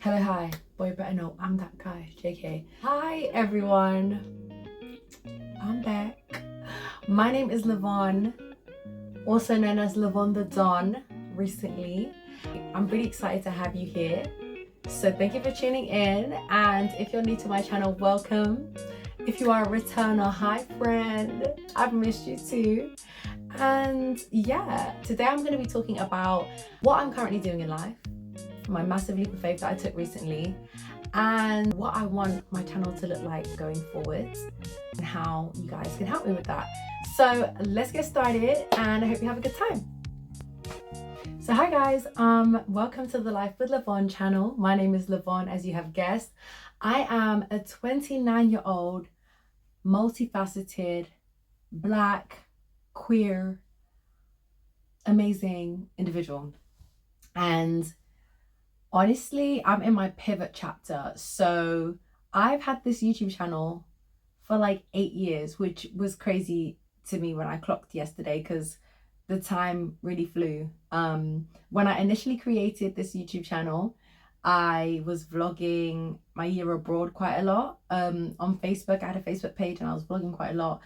Hello, hi. Boy, better know I'm that guy. JK. Hi, everyone. I'm back. My name is Lyvonne, also known as Lyvonne the Don recently. I'm really excited to have you here. So thank you for tuning in. And if you're new to my channel, welcome. If you are a returner, hi friend. I've missed you too. And yeah, today I'm going to be talking about what I'm currently doing in life, my massive leap of faith that I took recently, and what I want my channel to look like going forward, and how you guys can help me with that. So let's get started, and I hope you have a good time. So hi guys, welcome to the Life with Lyvonne channel. My name is Lyvonne, as you have guessed. I am a 29-year-old, multifaceted, Black, queer, amazing individual. And honestly, I'm in my pivot chapter. So I've had this YouTube channel for like 8 years, which was crazy to me when I clocked yesterday because the time really flew. When I initially created this YouTube channel, I was vlogging my year abroad quite a lot. On Facebook, I had a Facebook page and I was vlogging quite a lot.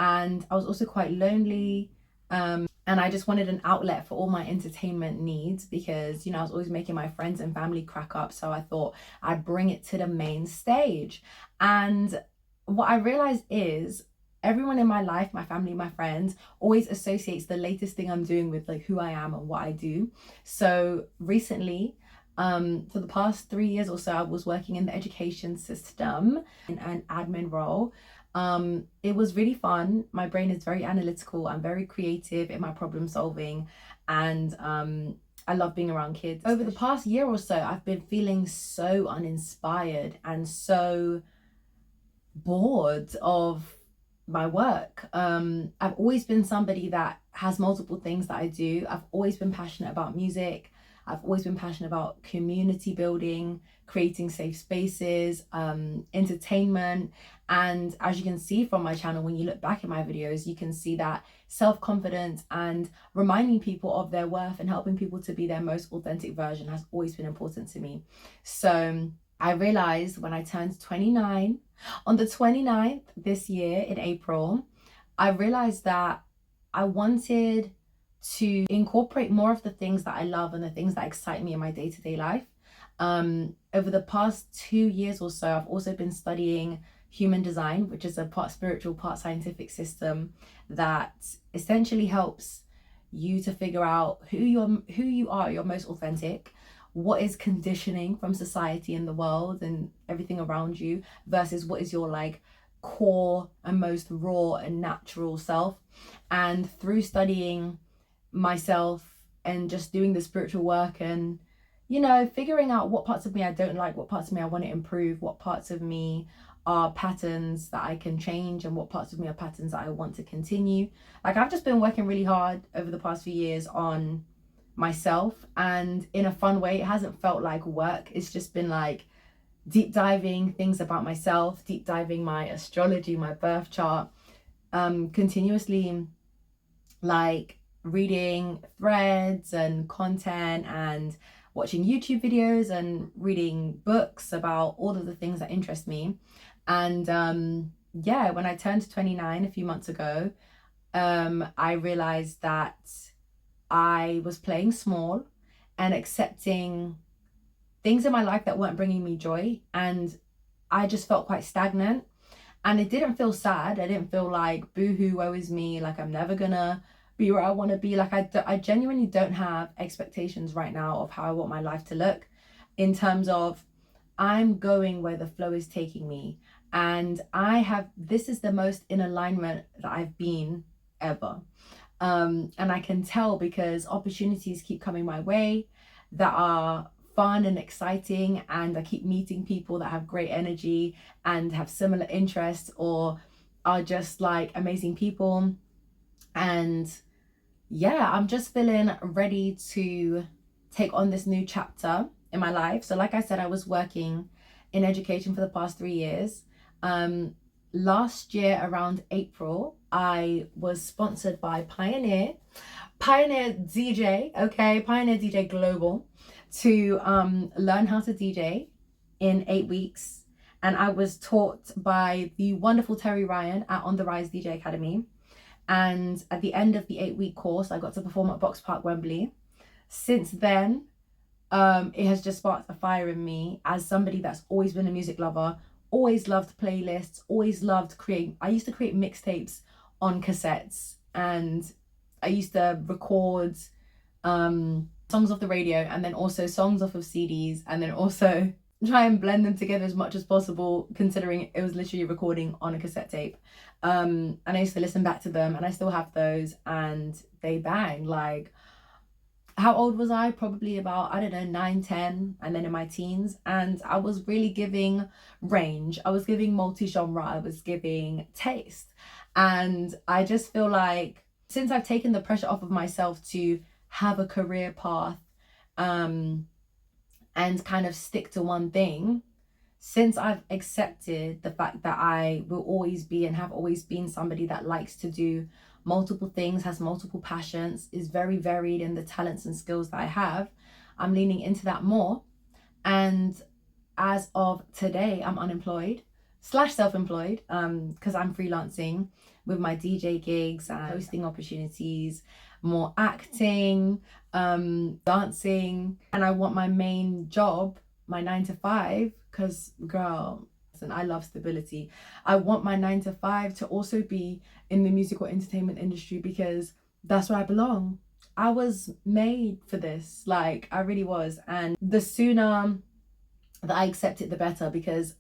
And I was also quite lonely. And I just wanted an outlet for all my entertainment needs because, you know, I was always making my friends and family crack up. So I thought I'd bring it to the main stage. And what I realized is everyone in my life, my family, my friends, always associates the latest thing I'm doing with like who I am and what I do. So recently, for the past 3 years or so, I was working in the education system in an admin role. It was really fun. My brain is very analytical. I'm very creative in my problem solving, and I love being around kids. Over the past year or so, I've been feeling so uninspired and so bored of my work. I've always been somebody that has multiple things that I do. I've always been passionate about music. I've always been passionate about community building, creating safe spaces, entertainment. And as you can see from my channel, when you look back at my videos, you can see that self-confidence and reminding people of their worth and helping people to be their most authentic version has always been important to me. So I realized when I turned 29, on the 29th this year in April, I realized that I wanted to incorporate more of the things that I love and the things that excite me in my day-to-day life. Over the past 2 years or so, I've also been studying human design, which is a part spiritual, part scientific system that essentially helps you to figure out who you are, your most authentic, what is conditioning from society and the world and everything around you versus what is your like core and most raw and natural self. And through studying myself and just doing the spiritual work and, you know, figuring out what parts of me I don't like, what parts of me I want to improve, what parts of me are patterns that I can change, and what parts of me are patterns that I want to continue. Like, I've just been working really hard over the past few years on myself, and in a fun way. It hasn't felt like work. It's just been like deep diving things about myself, deep diving my astrology, my birth chart, continuously like reading threads and content and watching YouTube videos and reading books about all of the things that interest me. And yeah, when I turned 29 a few months ago, I realized that I was playing small and accepting things in my life that weren't bringing me joy, and I just felt quite stagnant. And it didn't feel sad. I didn't feel like boohoo, woe is me, like I'm never gonna be where I want to be. Like I genuinely don't have expectations right now of how I want my life to look, in terms of I'm going where the flow is taking me. And this is the most in alignment that I've been ever. And I can tell because opportunities keep coming my way that are fun and exciting, and I keep meeting people that have great energy and have similar interests or are just like amazing people. And yeah, I'm just feeling ready to take on this new chapter in my life. So like I said, I was working in education for the past 3 years. Last year around April, I was sponsored by Pioneer DJ, okay, Pioneer DJ Global. to learn how to DJ in 8 weeks. And I was taught by the wonderful Terry Ryan at On The Rise DJ Academy. And at the end of the 8-week course, I got to perform at Box Park Wembley. Since then, it has just sparked a fire in me as somebody that's always been a music lover, always loved playlists, always loved creating. I used to create mixtapes on cassettes, and I used to record songs off the radio, and then also songs off of CDs, and then also try and blend them together as much as possible, considering it was literally recording on a cassette tape. And I used to listen back to them, and I still have those, and they bang. Like, how old was I? Probably about, I don't know, 9, 10, and then in my teens. And I was really giving range. I was giving multi-genre. I was giving taste. And I just feel like since I've taken the pressure off of myself to have a career path and kind of stick to one thing, since I've accepted the fact that I will always be and have always been somebody that likes to do multiple things, has multiple passions, is very varied in the talents and skills that I have, I'm leaning into that more. And as of today, I'm unemployed / self-employed because I'm freelancing with my DJ gigs and hosting opportunities, more acting, dancing. And I want my main job, my 9 to 5, because girl, and I love stability. I want my 9 to 5 to also be in the musical entertainment industry, because that's where I belong. I was made for this, like I really was. And the sooner that I accept it, the better, because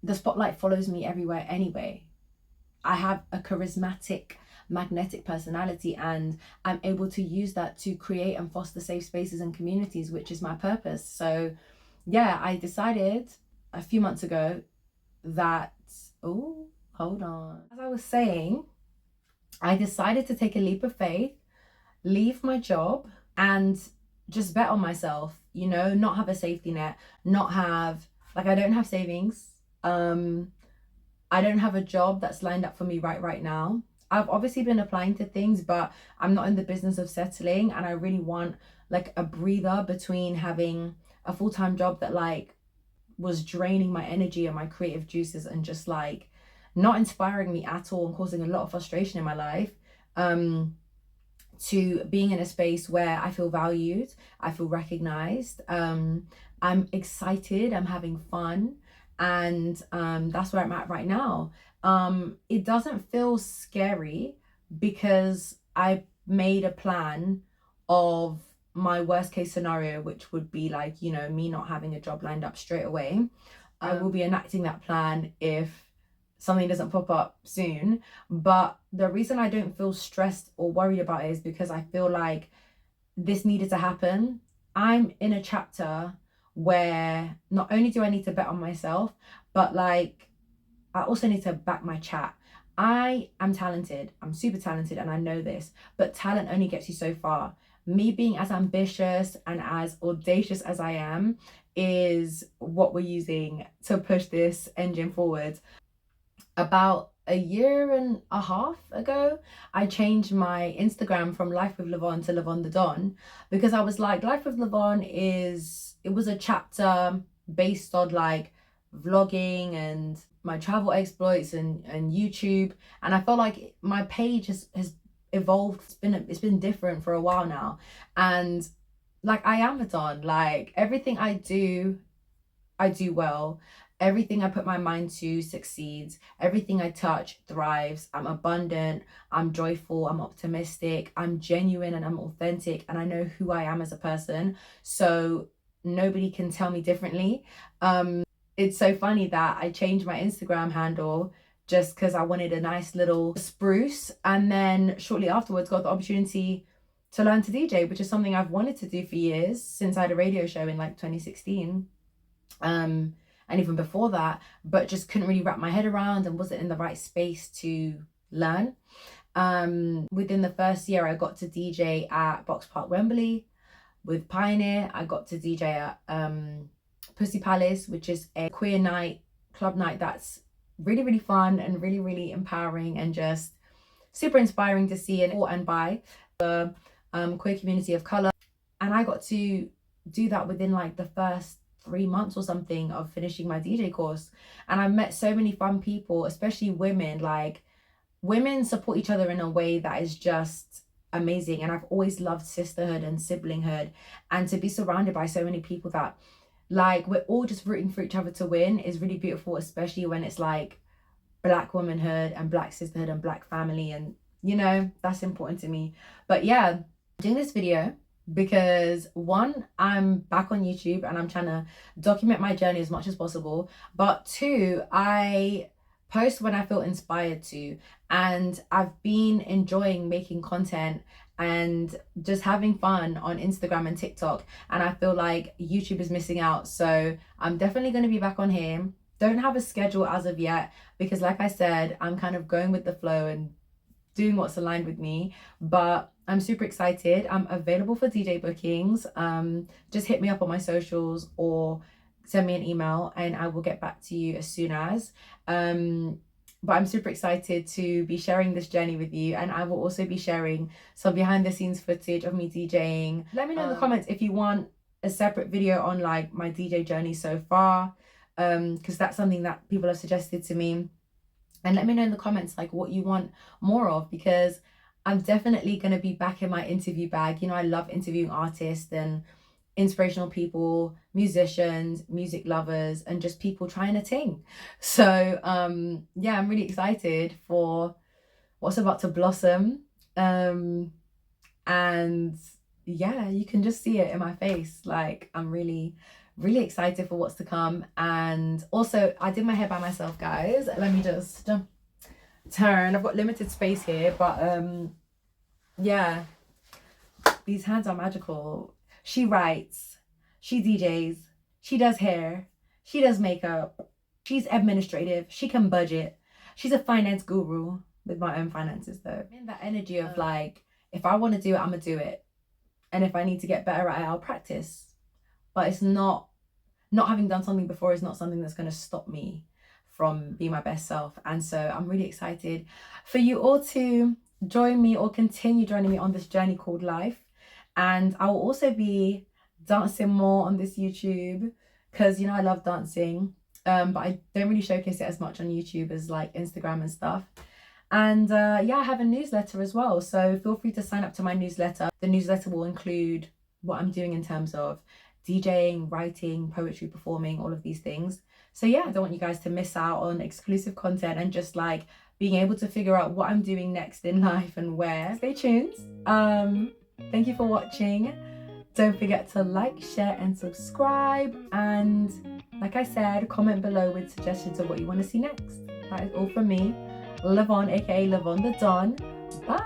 the spotlight follows me everywhere anyway. I have a charismatic, magnetic personality, and I'm able to use that to create and foster safe spaces and communities, which is my purpose. So yeah, I decided a few months ago that, oh, hold on. As I was saying, I decided to take a leap of faith, leave my job, and just bet on myself, you know, not have a safety net, not have, like, I don't have savings. I don't have a job that's lined up for me right now. I've obviously been applying to things, but I'm not in the business of settling, and I really want like a breather between having a full-time job that like was draining my energy and my creative juices and just like not inspiring me at all and causing a lot of frustration in my life, to being in a space where I feel valued, I feel recognized, I'm excited, I'm having fun, and that's where I'm at right now. It doesn't feel scary because I made a plan of my worst case scenario, which would be like, you know, me not having a job lined up straight away. I will be enacting that plan if something doesn't pop up soon. But the reason I don't feel stressed or worried about it is because I feel like this needed to happen. I'm in a chapter where not only do I need to bet on myself, but like I also need to back my chat. I am talented, I'm super talented, and I know this, but talent only gets you so far. Me being as ambitious and as audacious as I am is what we're using to push this engine forward. About a year and a half ago, I changed my Instagram from Life With Lyvonne to Lyvonne the Don, because I was like, Life with Lyvonne it was a chapter based on like vlogging and my travel exploits and YouTube, and I felt like my page has evolved. It's been different for a while now, and like I am a Don. Like everything I do well. Everything I put my mind to succeeds. Everything I touch thrives. I'm abundant, I'm joyful, I'm optimistic, I'm genuine, and I'm authentic, and I know who I am as a person, so nobody can tell me differently. It's so funny that I changed my Instagram handle just because I wanted a nice little spruce, and then shortly afterwards got the opportunity to learn to DJ, which is something I've wanted to do for years, since I had a radio show in like 2016. And even before that, but just couldn't really wrap my head around and wasn't in the right space to learn. Within the first year, I got to DJ at Box Park Wembley with Pioneer. I got to DJ at Pussy Palace, which is a queer night, club night that's really, really fun and really, really empowering and just super inspiring to see and by the queer community of color. And I got to do that within like the first 3 months or something of finishing my DJ course. And I met so many fun people, especially women. Like, women support each other in a way that is just amazing. And I've always loved sisterhood and siblinghood, and to be surrounded by so many people that, like, we're all just rooting for each other to win is really beautiful, especially when it's like Black womanhood and Black sisterhood and Black family. And you know, that's important to me. But yeah, I'm doing this video because one, I'm back on YouTube and I'm trying to document my journey as much as possible. But two, I post when I feel inspired to, and I've been enjoying making content and just having fun on Instagram and TikTok, and I feel like YouTube is missing out. So I'm definitely going to be back on here. Don't have a schedule as of yet because, like I said, I'm kind of going with the flow and doing what's aligned with me. But I'm super excited. I'm available for DJ bookings. Just hit me up on my socials or send me an email and I will get back to you as soon as. But I'm super excited to be sharing this journey with you, and I will also be sharing some behind the scenes footage of me DJing. Let me know in the comments if you want a separate video on like my DJ journey so far, because that's something that people have suggested to me. And let me know in the comments like what you want more of, because I'm definitely going to be back in my interview bag. You know, I love interviewing artists and inspirational people, musicians, music lovers, and just people trying a thing. So yeah, I'm really excited for what's about to blossom. And yeah, you can just see it in my face. Like, I'm really excited for what's to come. And also, I did my hair by myself, guys. Let me just turn. I've got limited space here, but yeah, these hands are magical. She writes, she DJs, she does hair, she does makeup, she's administrative, she can budget, she's a finance guru with my own finances though. In that energy of like, if I want to do it, I'm gonna do it. And if I need to get better at it, I'll practice. But it's not having done something before is not something that's going to stop me from being my best self. And so I'm really excited for you all to join me or continue joining me on this journey called life. And I will also be dancing more on this YouTube because, you know, I love dancing, but I don't really showcase it as much on YouTube as like Instagram and stuff. And yeah, I have a newsletter as well, so feel free to sign up to my newsletter. The newsletter will include what I'm doing in terms of DJing, writing, poetry, performing, all of these things. So yeah, I don't want you guys to miss out on exclusive content and just like being able to figure out what I'm doing next in life and where. Stay tuned. Thank you for watching. Don't forget to like, share and subscribe, and like I said, comment below with suggestions of what you want to see next. That is all from me, Lyvonne, aka Lyvonne the Don. Bye.